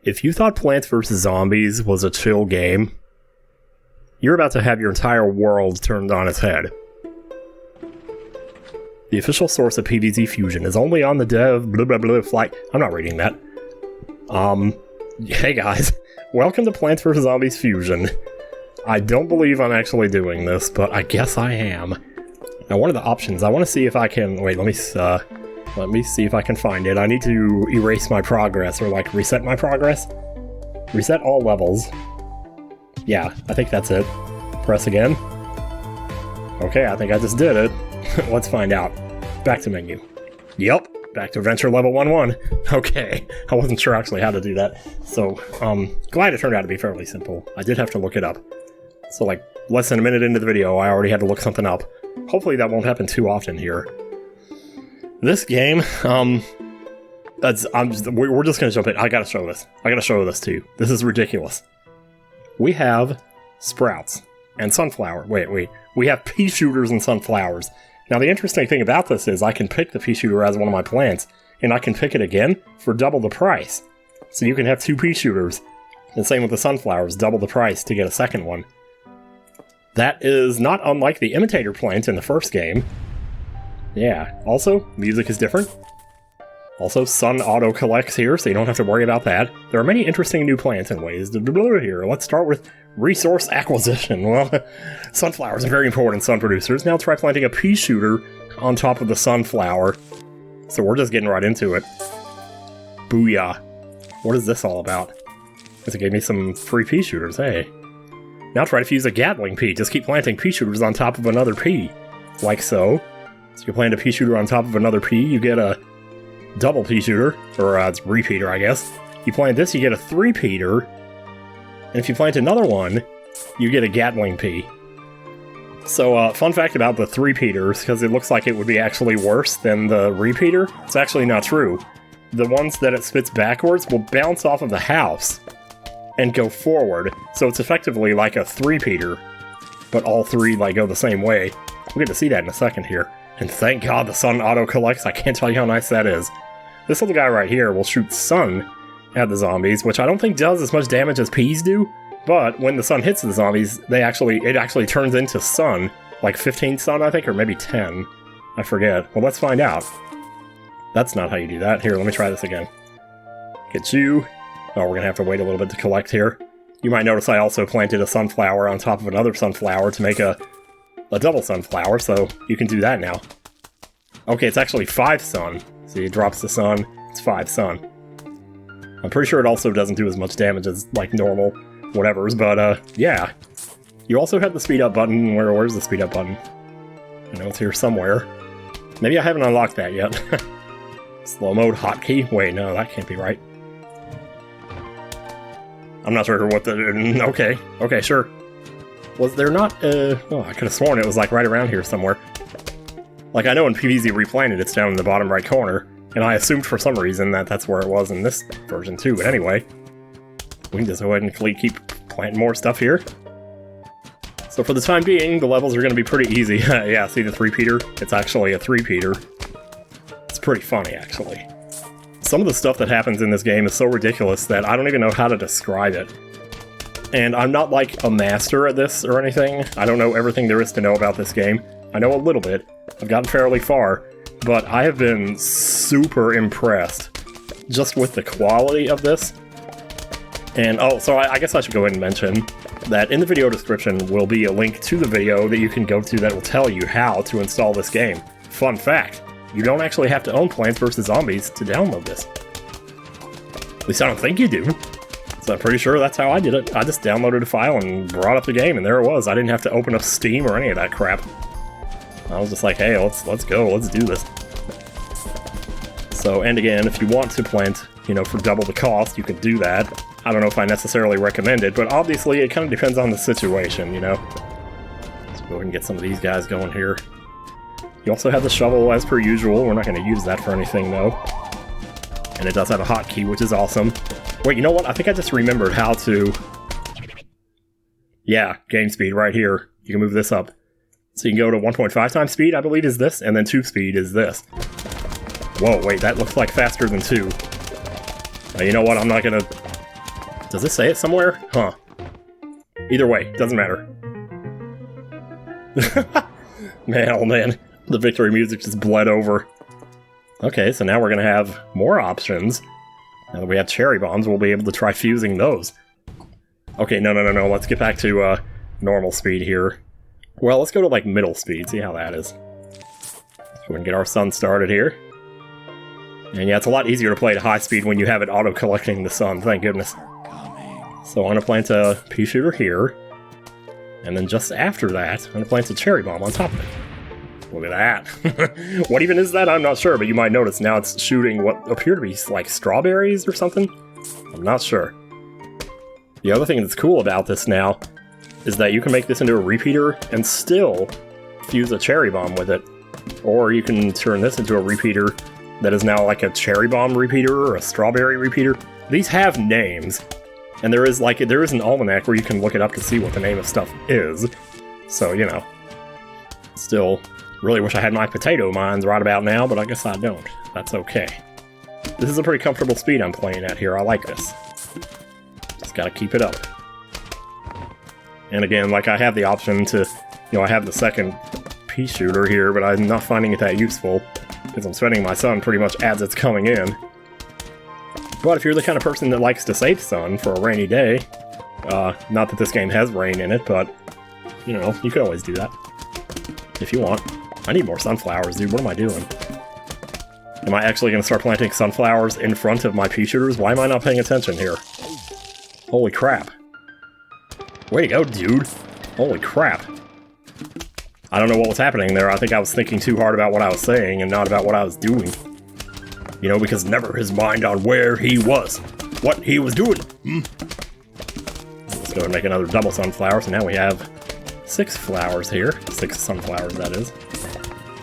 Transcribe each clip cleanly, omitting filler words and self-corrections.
If you thought Plants vs. Zombies was a chill game, you're about to have your entire world turned on its head. The official source of pvzfusion is only on the dev blah blah blah flight. I'm not reading that. Hey guys, welcome to Plants vs. Zombies Fusion. I don't believe I'm actually doing this, but I guess I am. Now one of the options, I want to see if I can, wait, let me see if I can find it. I need to erase my progress, or like reset my progress. Reset all levels. Yeah, I think that's it. Press again. Okay, I think I just did it. Let's find out. Back to menu. Yep, back to adventure level 1-1. Okay, I wasn't sure actually how to do that. So, glad it turned out to be fairly simple. I did have to look it up. So like, less than a minute into the video, I already had to look something up. Hopefully that won't happen too often here. This game, we're just gonna jump in. I gotta show this. I gotta show this to you. This is ridiculous. We have sprouts and sunflower. Wait. We have pea shooters and sunflowers. Now the interesting thing about this is I can pick the pea shooter as one of my plants, and I can pick it again for double the price. So you can have 2 pea shooters. And same with the sunflowers, double the price to get a second one. That is not unlike the imitator plant in the first game. Yeah, also, music is different. Also, sun auto-collects here, so you don't have to worry about that. There are many interesting new plants and ways to do here. Let's start with resource acquisition. Well, sunflowers are very important sun producers. Now try planting a pea shooter on top of the sunflower. So we're just getting right into it. Booyah. What is this all about? It gave me some free pea shooters, hey. Now try to fuse a Gatling pea. Just keep planting pea shooters on top of another pea. Like so. So you plant a pea shooter on top of another pea, you get a double pea shooter, or it's repeater, I guess. You plant this, you get a 3-peater, and if you plant another one, you get a Gatling pea. So, fun fact about the 3-peaters, because it looks like it would be actually worse than the repeater. It's actually not true. The ones that it spits backwards will bounce off of the house and go forward, so it's effectively like a 3-peater, but all 3 like go the same way. We'll get to see that in a second here. And thank God the sun auto-collects, I can't tell you how nice that is. This little guy right here will shoot sun at the zombies, which I don't think does as much damage as peas do, but when the sun hits the zombies, it actually turns into sun, like 15 sun I think, or maybe 10. I forget. Well, let's find out. That's not how you do that. Here, let me try this again. Get you. Oh, we're gonna have to wait a little bit to collect here. You might notice I also planted a sunflower on top of another sunflower to make a double sunflower, so you can do that now. Okay, it's actually 5 sun. See, it drops the sun, it's 5 sun. I'm pretty sure it also doesn't do as much damage as, like, normal whatevers, but, yeah. You also have the speed up button. Where's the speed up button? I know it's here somewhere. Maybe I haven't unlocked that yet. Slow mode hotkey? Wait, no, that can't be right. I'm not sure what the... Okay, sure. Was there not, oh, I could have sworn it was, like, right around here somewhere. Like, I know in PvZ Replanted it's down in the bottom right corner, and I assumed for some reason that that's where it was in this version too, but anyway. We can just go ahead and keep planting more stuff here. So for the time being, the levels are going to be pretty easy. Yeah, see the 3-peater? It's actually a 3-peater. It's pretty funny, actually. Some of the stuff that happens in this game is so ridiculous that I don't even know how to describe it. And I'm not like a master at this or anything. I don't know everything there is to know about this game. I know a little bit. I've gotten fairly far, but I have been super impressed just with the quality of this. And oh, so I guess I should go ahead and mention that in the video description will be a link to the video that you can go to that will tell you how to install this game. Fun fact, you don't actually have to own Plants vs. Zombies to download this. At least I don't think you do. So I'm pretty sure that's how I did it. I just downloaded a file and brought up the game, and there it was. I didn't have to open up Steam or any of that crap. I was just like, hey, let's go, let's do this. So, and again, if you want to plant, you know, for double the cost, you could do that. I don't know if I necessarily recommend it, but obviously it kind of depends on the situation, you know. Let's go ahead and get some of these guys going here. You also have the shovel as per usual. We're not going to use that for anything, though. And it does have a hotkey, which is awesome. Wait, you know what? I think I just remembered how to... Yeah, game speed right here. You can move this up. So you can go to 1.5 times speed, I believe is this, and then 2 speed is this. Whoa, wait, that looks like faster than 2. You know what, I'm not gonna Does this say it somewhere? Huh. Either way, doesn't matter. Man, oh man. The victory music just bled over. Okay, so now we're gonna have more options. Now that we have cherry bombs, we'll be able to try fusing those. Okay, no. Let's get back to normal speed here. Well, let's go to like middle speed, see how that is. So we can get our sun started here. And yeah, it's a lot easier to play at high speed when you have it auto-collecting the sun, thank goodness. So I'm gonna plant a pea shooter here. And then just after that, I'm gonna plant a cherry bomb on top of it. Look at that. What even is that? I'm not sure, but you might notice now it's shooting what appear to be like strawberries or something. I'm not sure. The other thing that's cool about this now is that you can make this into a repeater and still fuse a cherry bomb with it. Or you can turn this into a repeater that is now like a cherry bomb repeater or a strawberry repeater. These have names, and there is an almanac where you can look it up to see what the name of stuff is. So, you know, still really wish I had my potato mines right about now, but I guess I don't. That's okay. This is a pretty comfortable speed I'm playing at here. I like this. Just gotta keep it up. And again, like I have the option to, I have the second pea shooter here, but I'm not finding it that useful because I'm spending my sun pretty much as it's coming in. But if you're the kind of person that likes to save sun for a rainy day, not that this game has rain in it, but, you can always do that. If you want. I need more sunflowers, dude. What am I doing? Am I actually going to start planting sunflowers in front of my pea shooters? Why am I not paying attention here? Holy crap. Way to go, dude. Holy crap. I don't know what was happening there. I think I was thinking too hard about what I was saying and not about what I was doing. Because never his mind on where he was. What he was doing. Let's go and make another double sunflower. So now we have 6 flowers here. 6 sunflowers, that is.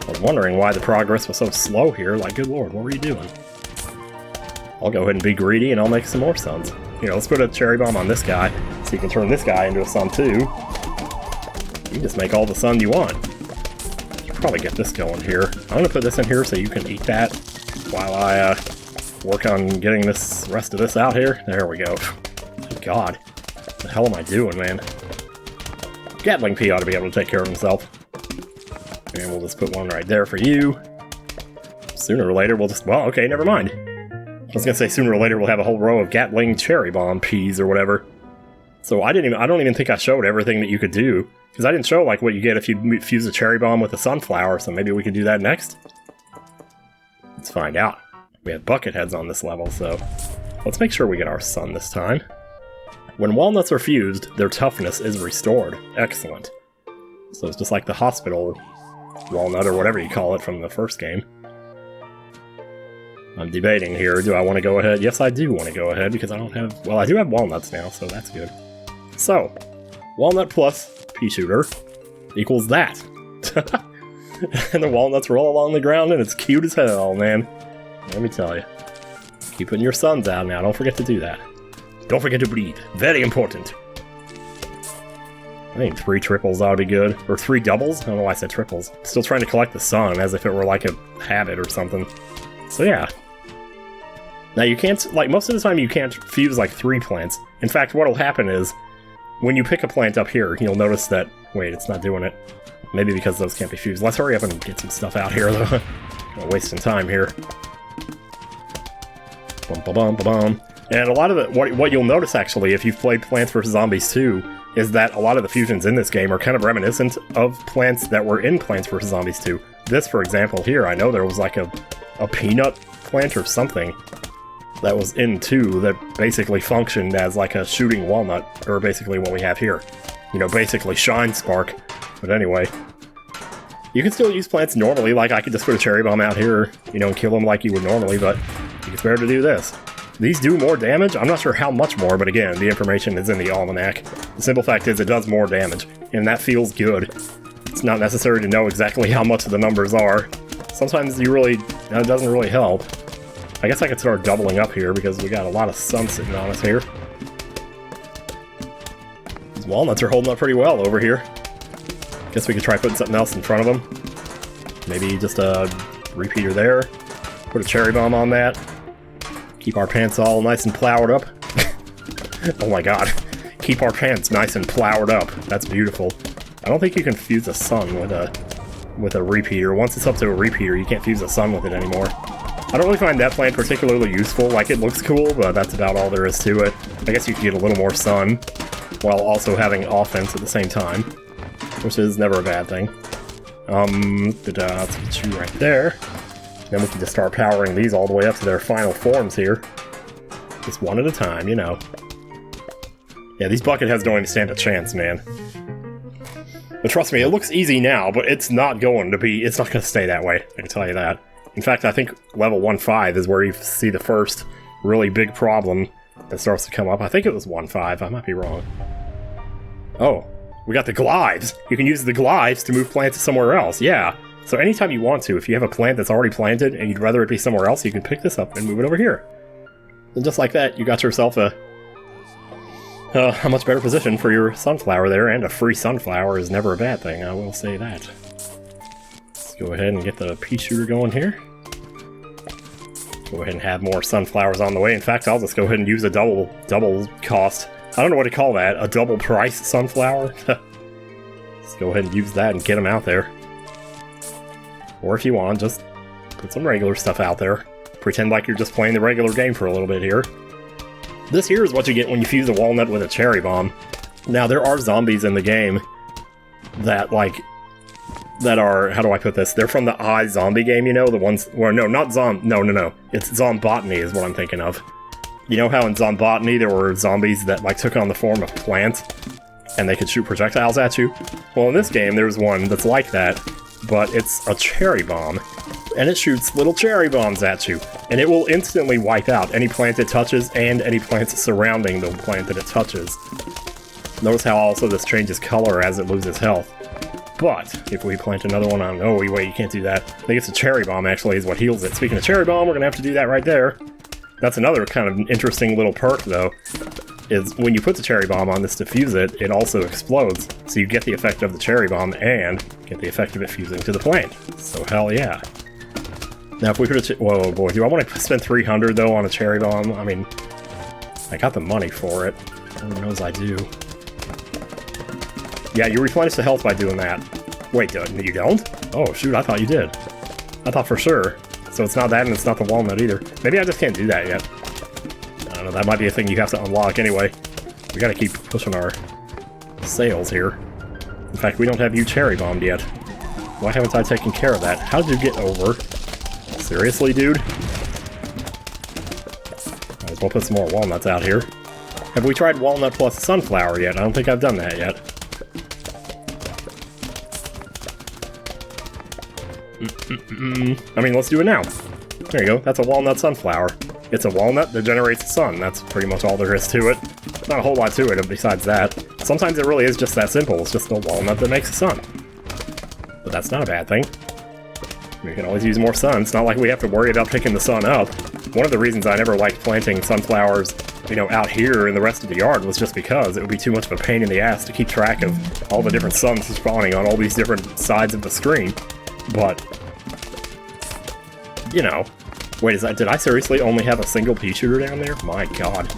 I was wondering why the progress was so slow here. Like, good lord, what were you doing? I'll go ahead and be greedy and I'll make some more suns. Let's put a cherry bomb on this guy so you can turn this guy into a sun too. You can just make all the sun you want. You can probably get this going here. I'm going to put this in here so you can eat that while I work on getting this rest of this out here. There we go. God, what the hell am I doing, man? Gatling Pea ought to be able to take care of himself. And we'll just put one right there for you. Sooner or later, we'll just... Well, okay, never mind. I was gonna say sooner or later we'll have a whole row of Gatling cherry bomb peas or whatever. So I don't even think I showed everything that you could do. Because I didn't show, like, what you get if you fuse a cherry bomb with a sunflower, so maybe we could do that next? Let's find out. We have bucket heads on this level, so... Let's make sure we get our sun this time. When walnuts are fused, their toughness is restored. Excellent. So it's just like the hospital walnut, or whatever you call it from the first game. I'm debating here. Do I want to go ahead? Yes, I do want to go ahead, because I don't have... Well, I do have walnuts now, so that's good. So, walnut plus pea shooter equals that. And the walnuts roll along the ground, and it's cute as hell, man. Let me tell you. Keep putting your suns out now. Don't forget to do that. Don't forget to breathe. Very important. I think 3 triples ought to be good. Or 3 doubles? I don't know why I said triples. Still trying to collect the sun as if it were like a habit or something. So yeah. Now you can't, like, most of the time you can't fuse like 3 plants. In fact, what'll happen is, when you pick a plant up here, you'll notice that... Wait, it's not doing it. Maybe because those can't be fused. Let's hurry up and get some stuff out here, though. I'm wasting time here. Bum-ba-bum-ba-bum. And a lot of it, what you'll notice, actually, if you've played Plants vs. Zombies 2, is that a lot of the fusions in this game are kind of reminiscent of plants that were in Plants vs. Zombies 2. This, for example, here, I know there was like a peanut plant or something that was in 2 that basically functioned as like a shooting walnut, or basically what we have here. Basically Shine Spark. But anyway, you can still use plants normally, like I could just put a cherry bomb out here, and kill them like you would normally, but it's better to do this. These do more damage. I'm not sure how much more, but again, the information is in the almanac. The simple fact is it does more damage, and that feels good. It's not necessary to know exactly how much the numbers are. Sometimes it doesn't really help. I guess I could start doubling up here because we got a lot of sun sitting on us here. These walnuts are holding up pretty well over here. Guess we could try putting something else in front of them. Maybe just a repeater there. Put a cherry bomb on that. Keep our pants all nice and plowed up. Oh my god. Keep our plants nice and plowed up. That's beautiful. I don't think you can fuse a sun with a repeater. Once it's up to a repeater, you can't fuse a sun with it anymore. I don't really find that plant particularly useful. Like, it looks cool, but that's about all there is to it. I guess you could get a little more sun while also having offense at the same time, which is never a bad thing. Let's get you right there. Then we can just start powering these all the way up to their final forms here. Just one at a time, you know. Yeah, these bucketheads don't even stand a chance, man. But trust me, it looks easy now, but it's not going to stay that way, I can tell you that. In fact, I think level 1.5 is where you see the first really big problem that starts to come up. I think it was 1.5, I might be wrong. Oh, we got the glides! You can use the glides to move plants somewhere else, yeah. So anytime you want to, if you have a plant that's already planted and you'd rather it be somewhere else, you can pick this up and move it over here. And just like that, you got yourself a much better position for your sunflower there, and a free sunflower is never a bad thing, I will say that. Let's go ahead and get the pea shooter going here. Go ahead and have more sunflowers on the way. In fact, I'll just go ahead and use a double cost. I don't know what to call that, a double price sunflower? Let's go ahead and use that and get them out there. Or if you want, just put some regular stuff out there. Pretend like you're just playing the regular game for a little bit here. This here is what you get when you fuse a walnut with a cherry bomb. Now, there are zombies in the game that, are, how do I put this? They're from the iZombie game, you know? The ones, well, no, not no. It's Zombotany is what I'm thinking of. You know how in Zombotany there were zombies that, took on the form of plants? And they could shoot projectiles at you? Well, in this game, there's one that's like that, but it's a cherry bomb. And it shoots little cherry bombs at you. And it will instantly wipe out any plant it touches and any plants surrounding the plant that it touches. Notice how also this changes color as it loses health. But if we plant another one on... Oh, wait, you can't do that. I think it's a cherry bomb, actually, is what heals it. Speaking of cherry bomb, we're going to have to do that right there. That's another kind of interesting little perk, though, is when you put the cherry bomb on this to fuse it, it also explodes. So you get the effect of the cherry bomb and get the effect of it fusing to the plant. So hell yeah. Now if we put a... Whoa, boy, do I want to spend 300, though, on a cherry bomb? I mean, I got the money for it. Lord knows I do. Yeah, you replenish the health by doing that. Wait, you don't? Oh, shoot, I thought you did. I thought for sure. So it's not that, and it's not the walnut either. Maybe I just can't do that yet. I don't know, that might be a thing you have to unlock anyway. We gotta keep pushing our sales here. In fact, we don't have you cherry bombed yet. Why haven't I taken care of that? How did you get over? Seriously, dude? Might as well put some more walnuts out here. Have we tried walnut plus sunflower yet? I don't think I've done that yet. I mean, let's do it now. There you go, that's a walnut sunflower. It's a walnut that generates a sun. That's pretty much all there is to it. Not a whole lot to it besides that. Sometimes it really is just that simple. It's just a walnut that makes a sun. But that's not a bad thing. We can always use more sun. It's not like we have to worry about picking the sun up. One of the reasons I never liked planting sunflowers, out here in the rest of the yard was just because it would be too much of a pain in the ass to keep track of all the different suns spawning on all these different sides of the screen. But, wait, did I seriously only have a single pea shooter down there? My god.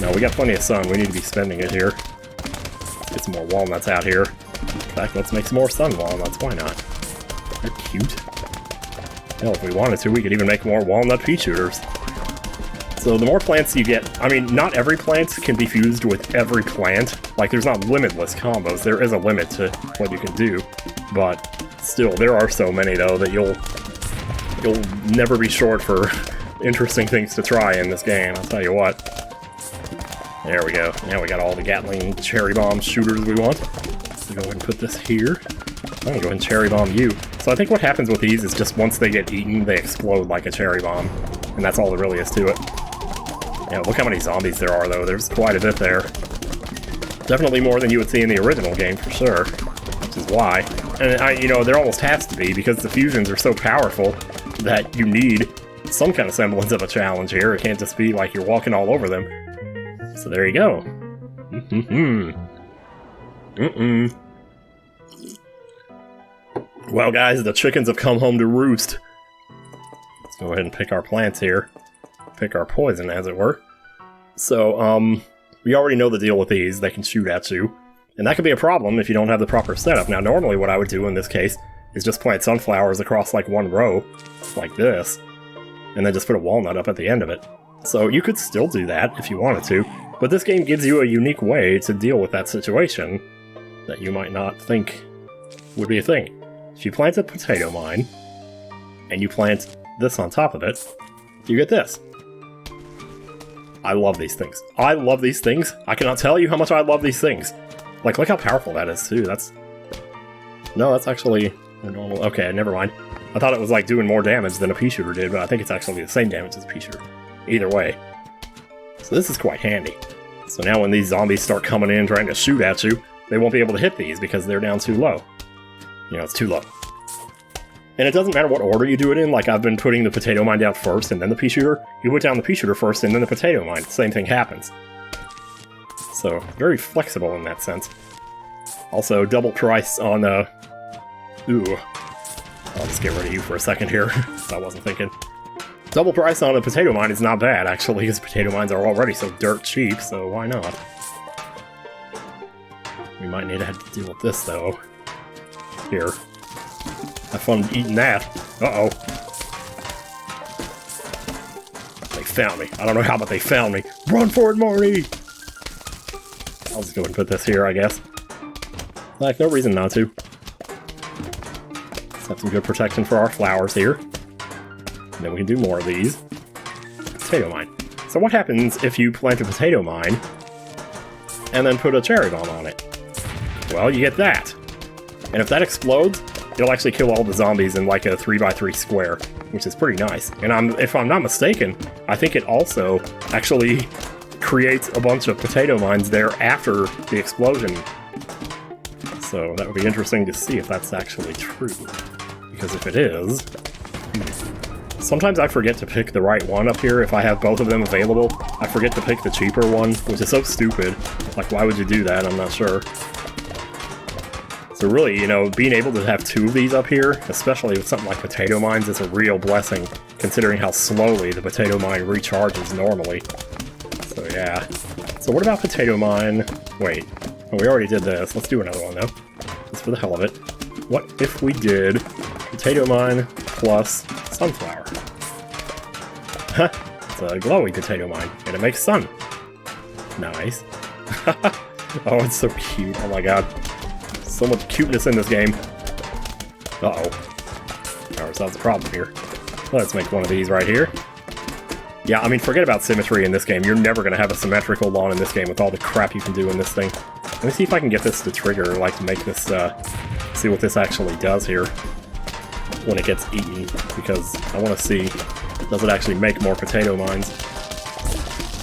No, we got plenty of sun. We need to be spending it here. Let's get some more walnuts out here. In fact, let's make some more sun walnuts. Why not? They're cute. Hell, if we wanted to, we could even make more walnut pea shooters. So the more plants you get... I mean, not every plant can be fused with every plant. There's not limitless combos. There is a limit to what you can do. But still, there are so many, though, that you'll never be short for interesting things to try in this game, I'll tell you what. There we go. Now we got all the Gatling cherry bomb shooters we want. Let's go ahead and put this here. I'm gonna go ahead and cherry bomb you. So I think what happens with these is just once they get eaten, they explode like a cherry bomb. And that's all there really is to it. Yeah, look how many zombies there are, though. There's quite a bit there. Definitely more than you would see in the original game, for sure. Which is why. And, there almost has to be, because the fusions are so powerful that you need some kind of semblance of a challenge here. It can't just be like you're walking all over them. So there you go. Well, guys, the chickens have come home to roost. Let's go ahead and pick our plants here. Pick our poison, as it were. So, We already know the deal with these. They can shoot at you. And that could be a problem if you don't have the proper setup. Now, normally what I would do in this case is just plant sunflowers across like one row, like this, and then just put a walnut up at the end of it. So you could still do that if you wanted to, but this game gives you a unique way to deal with that situation that you might not think would be a thing. If you plant a potato mine, and you plant this on top of it, you get this. I love these things. I love these things. I cannot tell you how much I love these things. Like, look how powerful that is, too. No, that's actually a normal... Okay, never mind. I thought it was, like, doing more damage than a pea shooter did, but I think it's actually the same damage as a pea shooter. Either way. So this is quite handy. So now when these zombies start coming in trying to shoot at you, they won't be able to hit these because they're down too low. You know, it's too low. And it doesn't matter what order you do it in, like I've been putting the potato mine down first and then the pea shooter. You put down the pea shooter first and then the potato mine. Same thing happens. So, very flexible in that sense. Also, double price on, Ooh. I'll just get rid of you for a second here. I wasn't thinking. Double price on a potato mine is not bad, actually, because potato mines are already so dirt cheap, so why not? We might need to have to deal with this, though. Here. Have fun eating that. Uh-oh. They found me. I don't know how, but they found me. Run for it, Marty! I'll just go ahead and put this here, I guess. Like, no reason not to. Let's have some good protection for our flowers here. And then we can do more of these. Potato mine. So what happens if you plant a potato mine and then put a cherry bomb on it? Well, you get that. And if that explodes, it'll actually kill all the zombies in like a 3x3 square, which is pretty nice. And if I'm not mistaken, I think it also actually creates a bunch of potato mines there after the explosion. So that would be interesting to see if that's actually true. Because if it is... Sometimes I forget to pick the right one up here if I have both of them available. I forget to pick the cheaper one, which is so stupid. Like, why would you do that? I'm not sure. So really, you know, being able to have two of these up here, especially with something like potato mines, is a real blessing, considering how slowly the potato mine recharges normally. So yeah. So what about potato mine? Wait. Oh, we already did this. Let's do another one, though. Just for the hell of it. What if we did potato mine plus sunflower? Huh. It's a glowy potato mine, and it makes sun. Nice. Oh, it's so cute. Oh my god. So much cuteness in this game. Uh-oh. Got ourselves a problem here. Let's make one of these right here. Yeah, I mean, forget about symmetry in this game. You're never going to have a symmetrical lawn in this game with all the crap you can do in this thing. Let me see if I can get this to trigger, like, to make this, see what this actually does here when it gets eaten, because I want to see, does it actually make more potato mines?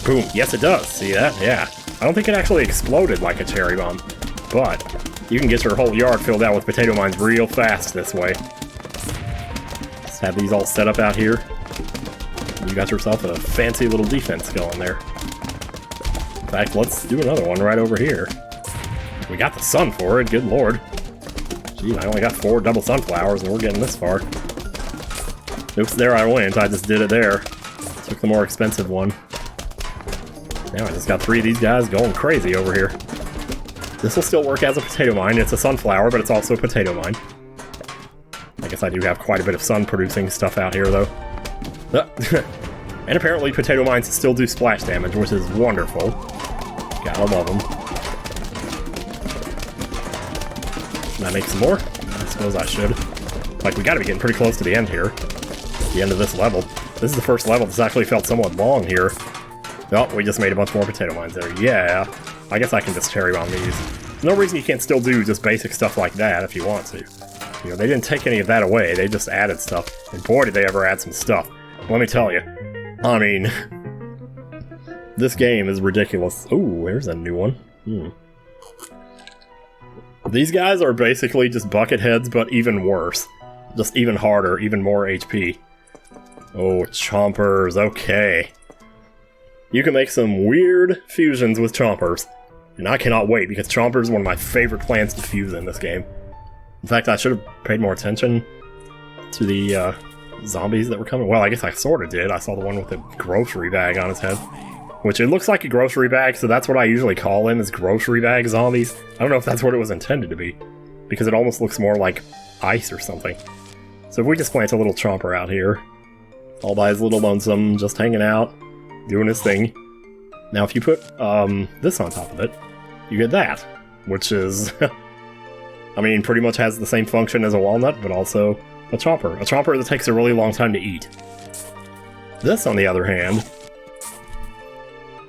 Boom. Yes, it does. See that? Yeah. I don't think it actually exploded like a cherry bomb, but you can get your whole yard filled out with potato mines real fast this way. Just have these all set up out here. You got yourself a fancy little defense going there. In fact, let's do another one right over here. We got the sun for it, good lord. Gee, I only got 4 double sunflowers and we're getting this far. Oops, there I went, I just did it there. Took the more expensive one. Now I just got 3 of these guys going crazy over here. This will still work as a potato mine. It's a sunflower, but it's also a potato mine. I guess I do have quite a bit of sun-producing stuff out here, though. And apparently potato mines still do splash damage, which is wonderful. Gotta love them. Can I make some more? I suppose I should. Like, we gotta be getting pretty close to the end here. The end of this level. This is the first level that's actually felt somewhat long here. Oh, we just made a bunch more potato mines there. Yeah. I guess I can just cherry bomb these. There's no reason you can't still do just basic stuff like that if you want to. You know, they didn't take any of that away, they just added stuff. And boy, did they ever add some stuff. Let me tell you. I mean, this game is ridiculous. Ooh, there's a new one. These guys are basically just bucket heads, but even worse. Just even harder, even more HP. Oh, chompers, okay. You can make some weird fusions with chompers. And I cannot wait, because chompers are one of my favorite plants to fuse in this game. In fact, I should have paid more attention to the zombies that were coming. Well, I guess I sort of did. I saw the one with the grocery bag on his head. which it looks like a grocery bag, so that's what I usually call them, is grocery bag zombies. I don't know if that's what it was intended to be, because it almost looks more like ice or something. So if we just plant a little Chomper out here, all by his little lonesome, just hanging out, doing his thing. Now if you put this on top of it, you get that, which is, I mean, pretty much has the same function as a walnut, but also a Chomper. A Chomper that takes a really long time to eat. This, on the other hand,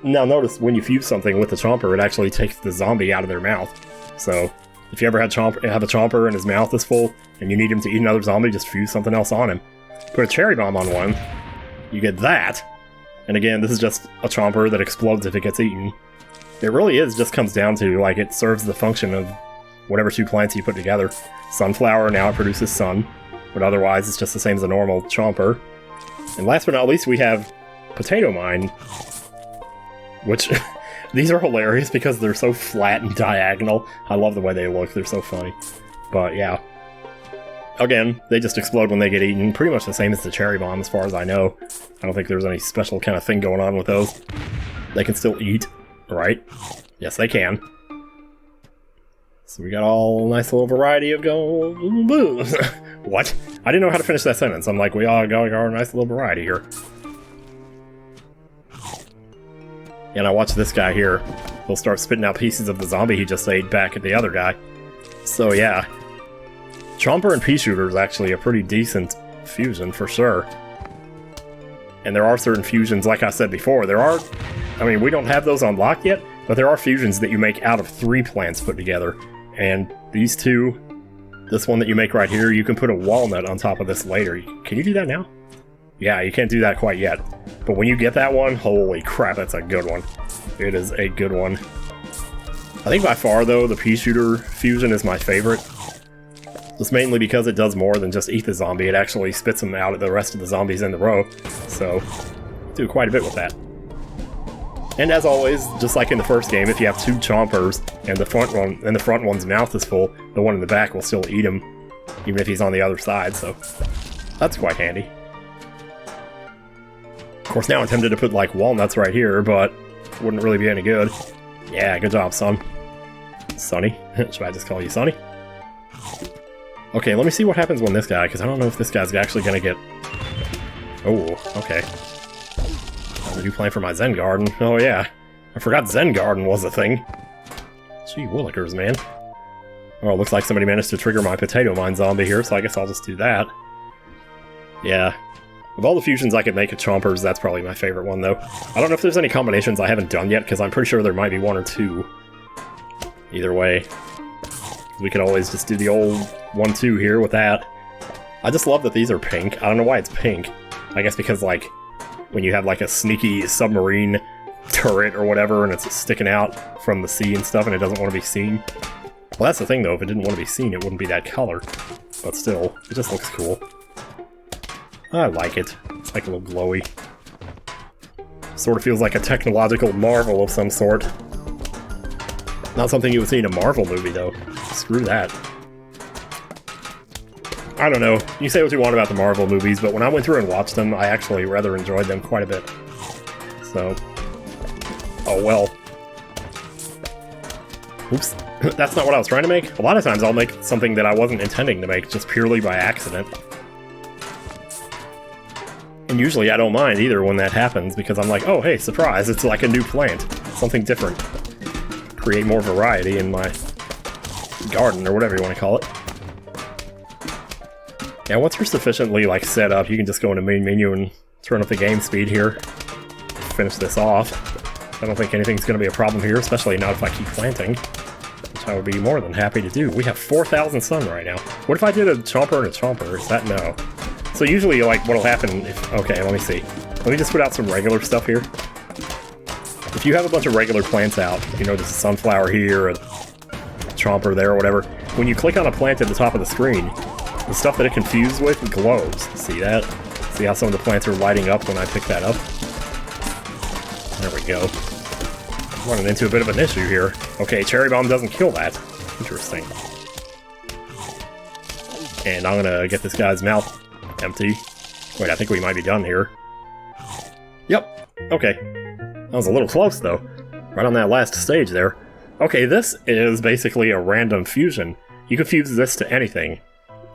now notice when you fuse something with the Chomper, it actually takes the zombie out of their mouth. So if you ever have a Chomper and his mouth is full, and you need him to eat another zombie, just fuse something else on him. Put a cherry bomb on one, you get that. And again, this is just a Chomper that explodes if it gets eaten. It really just comes down to, like, it serves the function of whatever two plants you put together. Sunflower, now it produces sun, but otherwise it's just the same as a normal Chomper. And last but not least, we have Potato Mine, which these are hilarious because they're so flat and diagonal. I love the way they look, they're so funny. But yeah. Again, they just explode when they get eaten, pretty much the same as the cherry bomb as far as I know. I don't think there's any special kind of thing going on with those. They can still eat, right? Yes, they can. So we got all nice little variety of what? I didn't know how to finish that sentence. I'm like, we all got our nice little variety here. And I watch this guy here. He'll start spitting out pieces of the zombie he just ate back at the other guy. So yeah. Chomper and pea shooter is actually a pretty decent fusion for sure. And there are certain fusions, like I said before, I mean, we don't have those unlocked yet, but there are fusions that you make out of 3 plants put together. And these two, this one that you make right here, you can put a walnut on top of this later. Can you do that now? Yeah, you can't do that quite yet. But when you get that one, holy crap, that's a good one. It is a good one. I think by far, though, the pea shooter fusion is my favorite. Just mainly because it does more than just eat the zombie, it actually spits them out at the rest of the zombies in the row. So, do quite a bit with that. And as always, just like in the first game, if you have 2 Chompers and the front one's mouth is full, the one in the back will still eat him, even if he's on the other side, so that's quite handy. Of course, now I'm tempted to put, like, walnuts right here, but wouldn't really be any good. Yeah, good job, son. Sonny. Should I just call you Sonny? Okay, let me see what happens when this guy, because I don't know if this guy's actually gonna get... Oh, okay. I'm a new plan for my Zen Garden. Oh yeah, I forgot Zen Garden was a thing. Gee willikers, man. Oh, looks like somebody managed to trigger my Potato Mine zombie here, so I guess I'll just do that. Yeah. Of all the fusions I could make of Chompers, that's probably my favorite one, though. I don't know if there's any combinations I haven't done yet, because I'm pretty sure there might be 1 or 2. Either way. We could always just do the old 1-2 here with that. I just love that these are pink. I don't know why it's pink. I guess because, like, when you have, like, a sneaky submarine turret or whatever, and it's sticking out from the sea and stuff, and it doesn't want to be seen. Well, that's the thing, though. If it didn't want to be seen, it wouldn't be that color. But still, it just looks cool. I like it. It's like a little glowy. Sort of feels like a technological marvel of some sort. Not something you would see in a Marvel movie, though. Screw that. I don't know. You say what you want about the Marvel movies, but when I went through and watched them, I actually rather enjoyed them quite a bit. So... oh well. Oops. That's not what I was trying to make. A lot of times I'll make something that I wasn't intending to make, just purely by accident. And usually I don't mind either when that happens, because I'm like, oh hey, surprise, it's like a new plant. Something different. Create more variety in my garden, or whatever you want to call it. Yeah, once you're sufficiently, like, set up, you can just go into main menu and turn up the game speed here. Finish this off. I don't think anything's going to be a problem here, especially not if I keep planting, which I would be more than happy to do. We have 4,000 sun right now. What if I did a Chomper and a Chomper? Is that no? So usually, like, what'll happen if... okay, let me see. Let me just put out some regular stuff here. If you have a bunch of regular plants out, you know, there's a sunflower here, a Chomper there, or whatever, when you click on a plant at the top of the screen, the stuff that it can fuse with glows. See that? See how some of the plants are lighting up when I pick that up? There we go. I'm running into a bit of an issue here. Okay, Cherry Bomb doesn't kill that. Interesting. And I'm gonna get this guy's mouth empty. Wait, I think we might be done here. Yep. Okay. That was a little close, though. Right on that last stage there. Okay, this is basically a random fusion. You can fuse this to anything,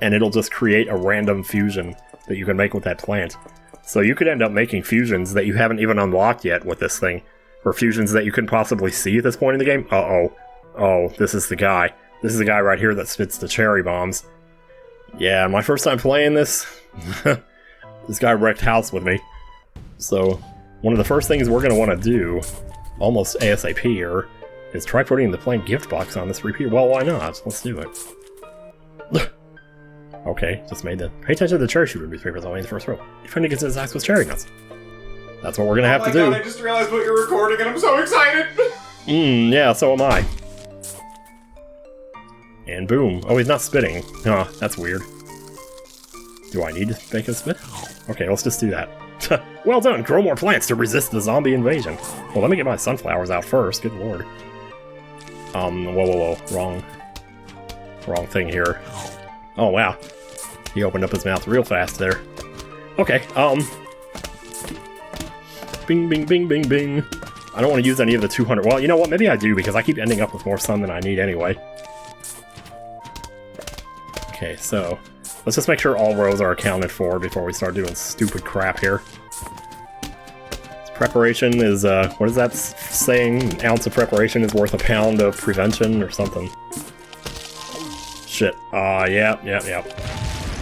and it'll just create a random fusion that you can make with that plant. So you could end up making fusions that you haven't even unlocked yet with this thing, or fusions that you couldn't possibly see at this point in the game. Uh-oh. Oh, this is the guy. This is the guy right here that spits the cherry bombs. Yeah, my first time playing this, this guy wrecked house with me. So, one of the first things we're going to want to do, almost ASAP here, is try putting the plant gift box on this repeater. Well, why not? Let's do it. Okay, just made the... Pay attention to the cherry shooter newspapers all the way in the first row. Defending against his axe with cherry nuts. That's what we're going to have to do. Oh my god, I just realized what you're recording and I'm so excited! Yeah, so am I. And boom. Oh, he's not spitting. Oh, that's weird. Do I need to make him spit? Okay, let's just do that. Well done! Grow more plants to resist the zombie invasion. Well, let me get my sunflowers out first. Good lord. Whoa. Wrong thing here. Oh, wow. He opened up his mouth real fast there. Okay, Bing, bing, bing, bing, bing. I don't want to use any of the 200... Well, you know what? Maybe I do, because I keep ending up with more sun than I need anyway. Okay, so... let's just make sure all rows are accounted for before we start doing stupid crap here. Preparation is, what is that saying? An ounce of preparation is worth a pound of prevention or something. Shit. Yep.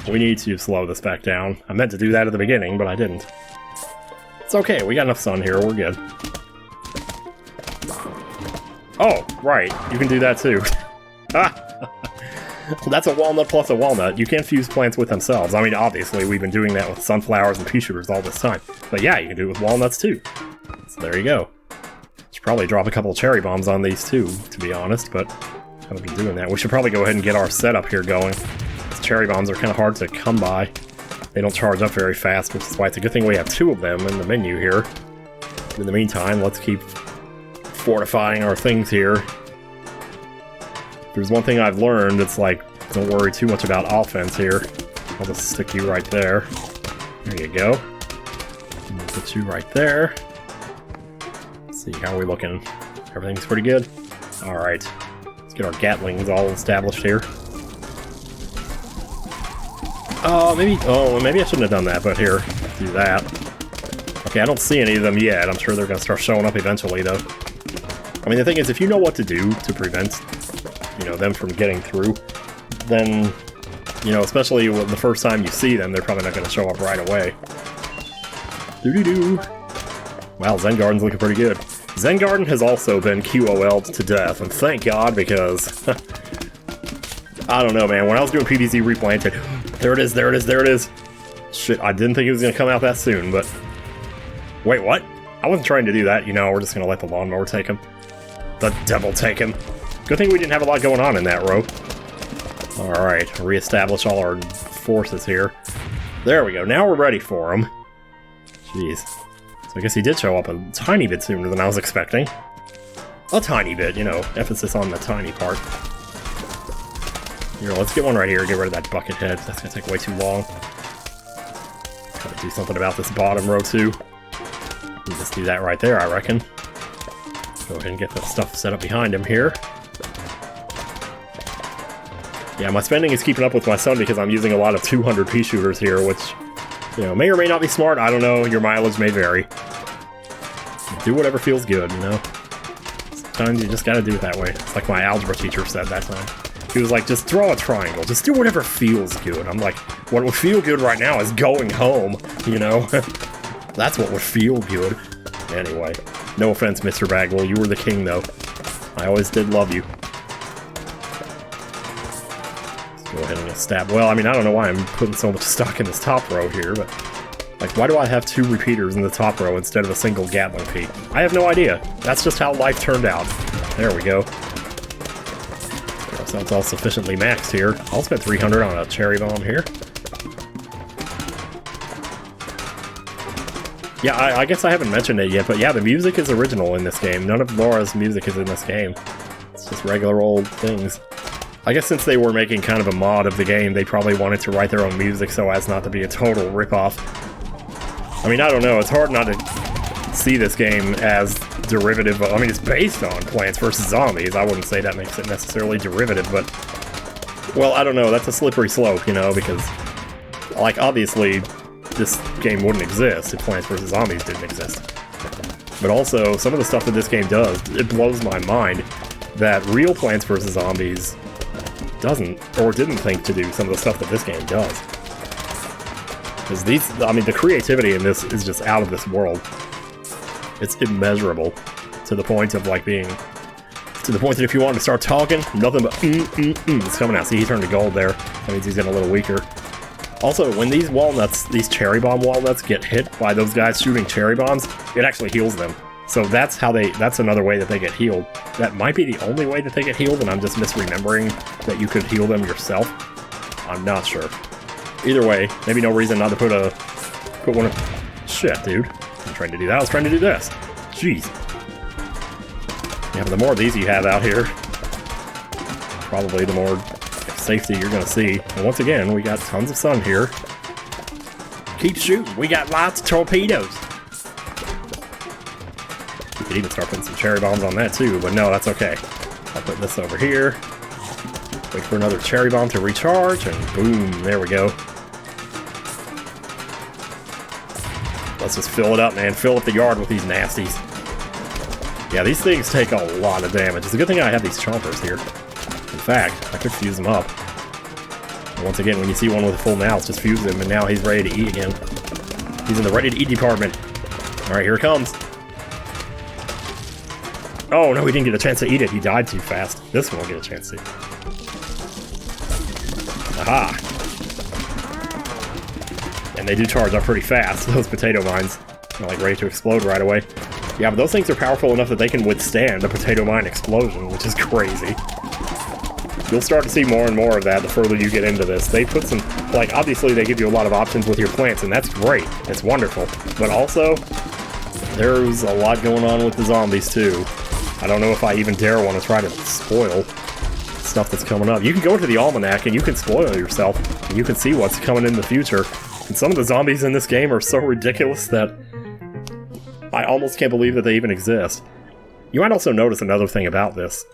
We need to slow this back down. I meant to do that at the beginning, but I didn't. It's okay, we got enough sun here, we're good. Oh, right, you can do that too. That's a walnut plus a walnut. You can't fuse plants with themselves. I mean, obviously, we've been doing that with sunflowers and pea shooters all this time. But yeah, you can do it with walnuts too. So there you go. Should probably drop a couple of cherry bombs on these too, to be honest, but I haven't been doing that. We should probably go ahead and get our setup here going. These cherry bombs are kind of hard to come by. They don't charge up very fast, which is why it's a good thing we have 2 of them in the menu here. In the meantime, let's keep fortifying our things here. There's one thing I've learned, it's like, don't worry too much about offense here. I'll just stick you right there. There you go. And we'll put you right there. Let's see, how are we looking? Everything's pretty good? Alright. Let's get our Gatlings all established here. Maybe I shouldn't have done that, but here, do that. Okay, I don't see any of them yet. I'm sure they're going to start showing up eventually, though. I mean, the thing is, if you know what to do to prevent, you know, them from getting through, then, you know, especially the first time you see them, they're probably not going to show up right away. Doo-doo-doo. Wow, Zen Garden's looking pretty good. Zen Garden has also been QOL'd to death, and thank God, because... I don't know, man. When I was doing PvZ replanted... There it is. Shit, I didn't think it was going to come out that soon, but... Wait, what? I wasn't trying to do that. You know, we're just going to let the lawnmower take him. The devil take him. Good thing we didn't have a lot going on in that row. Alright, reestablish all our forces here. There we go, now we're ready for him. Jeez. So I guess he did show up a tiny bit sooner than I was expecting. A tiny bit, you know, emphasis on the tiny part. Here, let's get one right here, get rid of that bucket head. That's gonna take way too long. Gotta do something about this bottom row too. We'll just do that right there, I reckon. Go ahead and get the stuff set up behind him here. Yeah, my spending is keeping up with my son because I'm using a lot of 200 pea shooters here, which, you know, may or may not be smart. I don't know. Your mileage may vary. Do whatever feels good, you know? Sometimes you just gotta do it that way. It's like my algebra teacher said that time. He was like, just draw a triangle. Just do whatever feels good. I'm like, what would feel good right now is going home, you know? That's what would feel good. Anyway, no offense, Mr. Bagwell. You were the king, though. I always did love you. Let's go ahead and stab. Well, I mean, I don't know why I'm putting so much stock in this top row here, but... Like, why do I have 2 repeaters in the top row instead of a single Gatling Pea? I have no idea. That's just how life turned out. There we go. So it's all sufficiently maxed here. I'll spend 300 on a cherry bomb here. Yeah, I guess I haven't mentioned it yet, but yeah, the music is original in this game. None of Laura's music is in this game. It's just regular old things. I guess since they were making kind of a mod of the game, they probably wanted to write their own music so as not to be a total ripoff. I mean, I don't know, it's hard not to see this game as derivative. I mean, it's based on Plants vs. Zombies. I wouldn't say that makes it necessarily derivative, but, well, I don't know. That's a slippery slope, you know, because, like, obviously, this game wouldn't exist if Plants vs. Zombies didn't exist. But also, some of the stuff that this game does, it blows my mind that real Plants vs. Zombies doesn't, or didn't think to do some of the stuff that this game does. Because these, I mean, the creativity in this is just out of this world. It's immeasurable, to the point of, like, being, to the point that if you wanted to start talking, nothing but it's coming out. See, he turned to gold there. That means he's getting a little weaker. Also, when these walnuts, these cherry bomb walnuts get hit by those guys shooting cherry bombs, it actually heals them. So that's how they, that's another way that they get healed. That might be the only way that they get healed, and I'm just misremembering that you could heal them yourself. I'm not sure. Either way, maybe no reason not to put one of... Shit, dude. I'm trying to do that. I was trying to do this. Jeez. Yeah, but the more of these you have out here, probably the more safety you're going to see. And once again, we got tons of sun here. Keep shooting. We got lots of torpedoes. You could even start putting some cherry bombs on that too, but no, that's okay. I'll put this over here. Wait for another cherry bomb to recharge, and boom, there we go. Let's just fill it up, man. Fill up the yard with these nasties. Yeah, these things take a lot of damage. It's a good thing I have these chompers here. In fact, I could fuse them up. And once again, when you see one with a full mouse, just fuse him, and now he's ready to eat again. He's in the ready to eat department. Alright, here it comes. Oh, no, he didn't get a chance to eat it. He died too fast. This one will get a chance to. Aha! And they do charge up pretty fast, those potato mines. They're like ready to explode right away. Yeah, but those things are powerful enough that they can withstand a potato mine explosion, which is crazy. You'll start to see more and more of that the further you get into this. They put some, like, obviously they give you a lot of options with your plants, and that's great. It's wonderful. But also, there's a lot going on with the zombies, too. I don't know if I even dare want to try to spoil stuff that's coming up. You can go into the almanac and you can spoil yourself, and you can see what's coming in the future. And some of the zombies in this game are so ridiculous that I almost can't believe that they even exist. You might also notice another thing about this.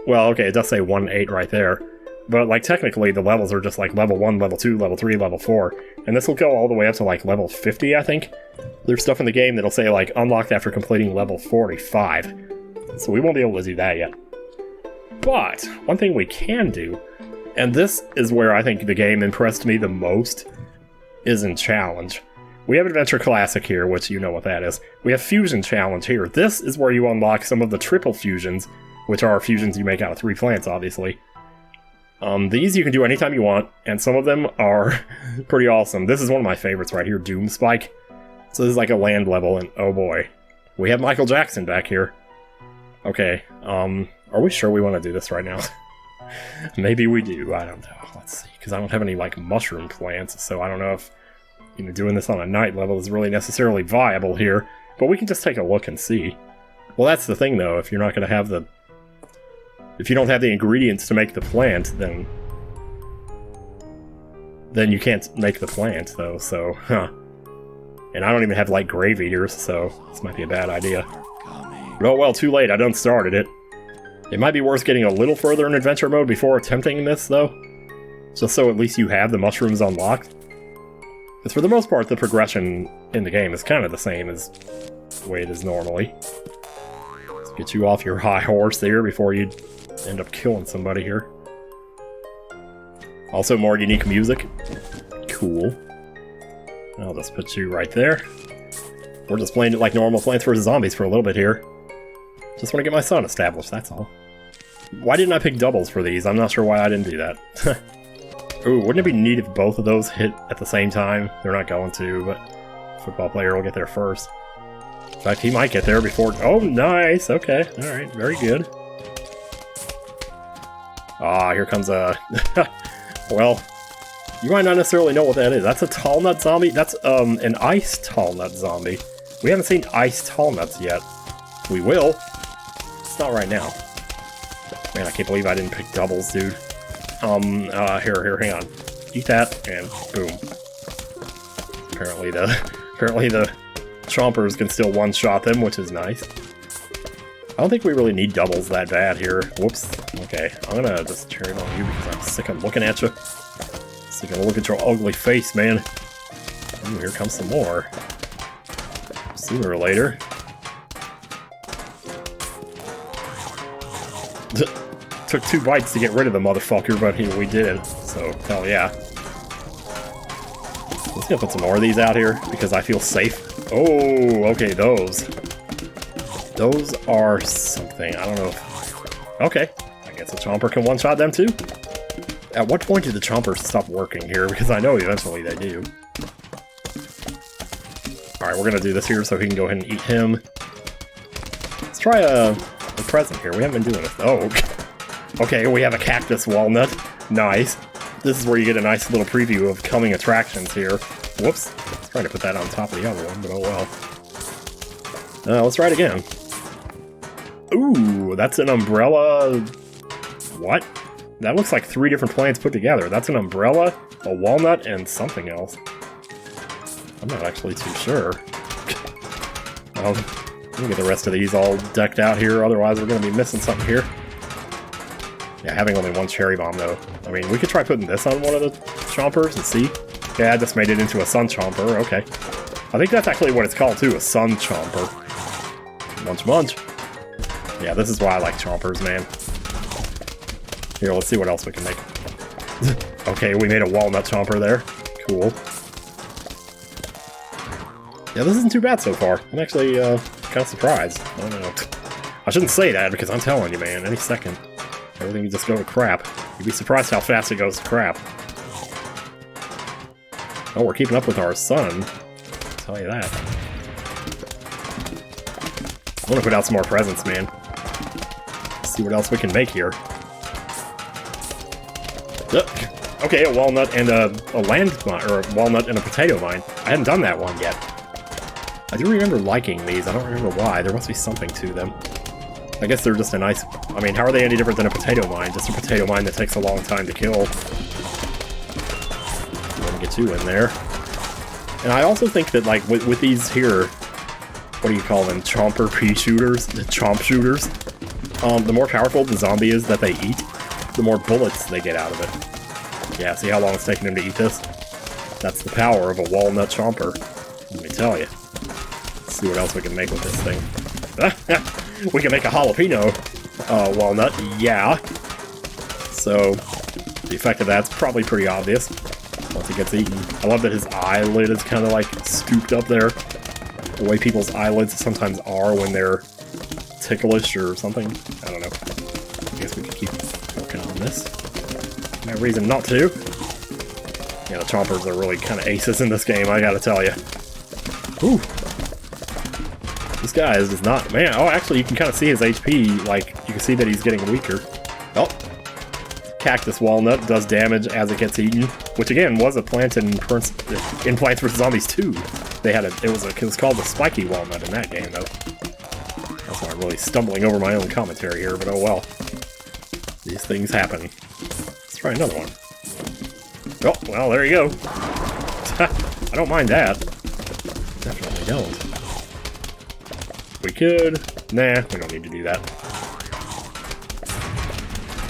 Well, okay, it does say 1-8 right there. But, like, technically the levels are just like level 1, level 2, level 3, level 4. And this will go all the way up to, like, level 50, I think. There's stuff in the game that'll say, like, unlocked after completing level 45. So we won't be able to do that yet. But, one thing we can do, and this is where I think the game impressed me the most, is in Challenge. We have Adventure Classic here, which you know what that is. We have Fusion Challenge here. This is where you unlock some of the triple fusions, which are fusions you make out of 3 plants, obviously. These you can do anytime you want, and some of them are pretty awesome. This is one of my favorites right here, Doom Spike. So this is like a land level, and oh boy. We have Michael Jackson back here. Okay, are we sure we want to do this right now? Maybe we do, I don't know. Let's see, because I don't have any, like, mushroom plants, so I don't know if, you know, doing this on a night level is really necessarily viable here. But we can just take a look and see. Well, that's the thing, though. If you're not going to have the... If you don't have the ingredients to make the plant, then you can't make the plant, though, so, huh. And I don't even have, like, grave eaters, so this might be a bad idea. Oh, well, too late. I done started it. It might be worth getting a little further in adventure mode before attempting this, though. Just so at least you have the mushrooms unlocked. Because for the most part, the progression in the game is kind of the same as the way it is normally. Let's get you off your high horse there before you end up killing somebody here. Also, more unique music. Cool. I'll just put you right there. We're just playing it like normal Plants vs. Zombies for a little bit here. Just want to get my sun established, that's all. Why didn't I pick doubles for these? I'm not sure why I didn't do that. Ooh, wouldn't it be neat if both of those hit at the same time? They're not going to, but football player will get there first. In fact, he might get there before... Oh, nice! Okay, alright, very good. Ah, here comes a... Well, you might not necessarily know what that is. That's a tall nut zombie? That's, an ice tall nut zombie. We haven't seen ice tall nuts yet. We will. It's not right now. Man, I can't believe I didn't pick doubles, dude. Here, hang on. Eat that, and boom. Apparently the Chompers can still one-shot them, which is nice. I don't think we really need doubles that bad here. Whoops. Okay, I'm gonna just turn it on you because I'm sick of looking at you. Sick of looking at your ugly face, man. Ooh, here comes some more. Sooner or later. Took 2 bites to get rid of the motherfucker, but we did. So, hell yeah. Let's go put some more of these out here because I feel safe. Oh, okay, those. Those are something. I don't know if... Okay, I guess the Chomper can one-shot them too. At what point do the Chompers stop working here? Because I know eventually they do. Alright, we're gonna do this here so he can go ahead and eat him. Let's try a present here. We haven't been doing this. Oh, okay, we have a cactus walnut. Nice. This is where you get a nice little preview of coming attractions here. Whoops. I was trying to put that on top of the other one, but oh well. Let's try it again. Ooh, that's an umbrella... What? That looks like 3 different plants put together. That's an umbrella, a walnut, and something else. I'm not actually too sure. Let me get the rest of these all decked out here, otherwise we're going to be missing something here. Yeah, having only 1 cherry bomb, though. I mean, we could try putting this on one of the Chompers and see. Yeah, I just made it into a Sun Chomper, okay. I think that's actually what it's called, too, a Sun Chomper. Munch munch. Yeah, this is why I like Chompers, man. Here, let's see what else we can make. Okay, we made a Walnut Chomper there. Cool. Yeah, this isn't too bad so far. I'm actually kind of surprised. I don't know. I shouldn't say that because I'm telling you, man, any second, everything can just go to crap. You'd be surprised how fast it goes to crap. Oh, we're keeping up with our sun. I'll tell you that. I want to put out some more presents, man. Let's see what else we can make here. Okay, a walnut and a landmine, or a walnut and a potato vine. I hadn't done that one yet. I do remember liking these. I don't remember why. There must be something to them. I guess they're just a nice... I mean, how are they any different than a potato mine? Just a potato mine that takes a long time to kill. I'm gonna get you in there. And I also think that, like, with these here... What do you call them? Chomper pea shooters? The chomp shooters? The more powerful the zombie is that they eat, the more bullets they get out of it. Yeah, see how long it's taking him to eat this? That's the power of a walnut chomper. Let me tell you. Let's see what else we can make with this thing. We can make a jalapeno walnut, yeah. So, the effect of that's probably pretty obvious once he gets eaten. I love that his eyelid is kind of like scooped up there. The way people's eyelids sometimes are when they're ticklish or something. I don't know. I guess we can keep working on this. No reason not to. Yeah, the Chompers are really kind of aces in this game, I gotta tell you. Ooh. This guy is just not... Man, oh, actually, you can kind of see his HP. Like, you can see that he's getting weaker. Oh. Cactus Walnut does damage as it gets eaten. Which, again, was a plant in Plants vs. Zombies 2. They had it was called the Spiky Walnut in that game, though. That's why I'm really stumbling over my own commentary here, but oh well. These things happen. Let's try another one. Oh, well, there you go. I don't mind that. Definitely don't. We could... Nah, we don't need to do that.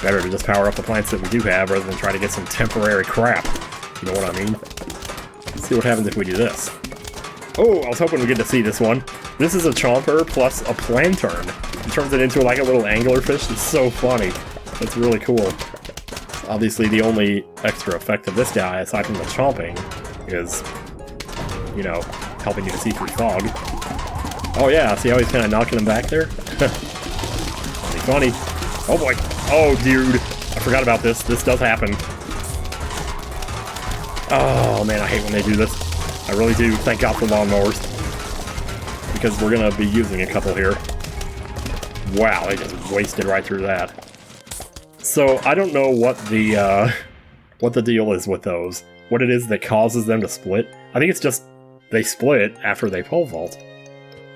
Better to just power up the plants that we do have rather than try to get some temporary crap. You know what I mean? Let's see what happens if we do this. Oh, I was hoping we'd get to see this one. This is a Chomper plus a Plantern. It turns it into like a little anglerfish. It's so funny. It's really cool. Obviously, the only extra effect of this guy, aside from the chomping, is, you know, helping you to see through fog. Oh yeah, see how he's kind of knocking him back there? Funny. Oh boy. Oh, dude. I forgot about this. This does happen. Oh man, I hate when they do this. I really do. Thank God for lawnmowers. Because we're going to be using a couple here. Wow, they just wasted right through that. So, I don't know what the deal is with those. What it is that causes them to split. I think it's just they split after they pole vault.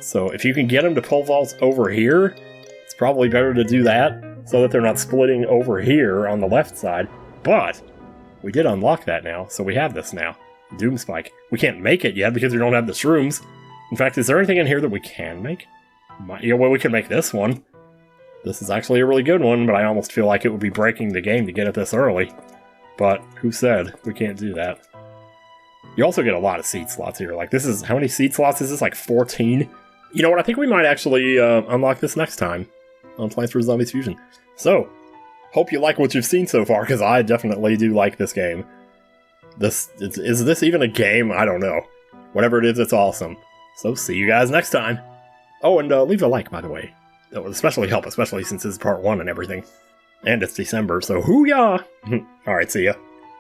So, if you can get them to pole vault over here, it's probably better to do that so that they're not splitting over here on the left side. But we did unlock that now, so we have this now. Doom Spike. We can't make it yet because we don't have the shrooms. In fact, is there anything in here that we can make? Yeah, well, we can make this one. This is actually a really good one, but I almost feel like it would be breaking the game to get it this early. But who said we can't do that? You also get a lot of seed slots here. Like, this is, how many seed slots is this? Like 14? You know what, I think we might actually unlock this next time on Plants vs. Zombies Fusion. So, hope you like what you've seen so far, because I definitely do like this game. Is this even a game? I don't know. Whatever it is, it's awesome. So, see you guys next time. Oh, and leave a like, by the way. That would especially help, especially since this is part 1 and everything. And it's December, so hoo-yah! Alright, see ya.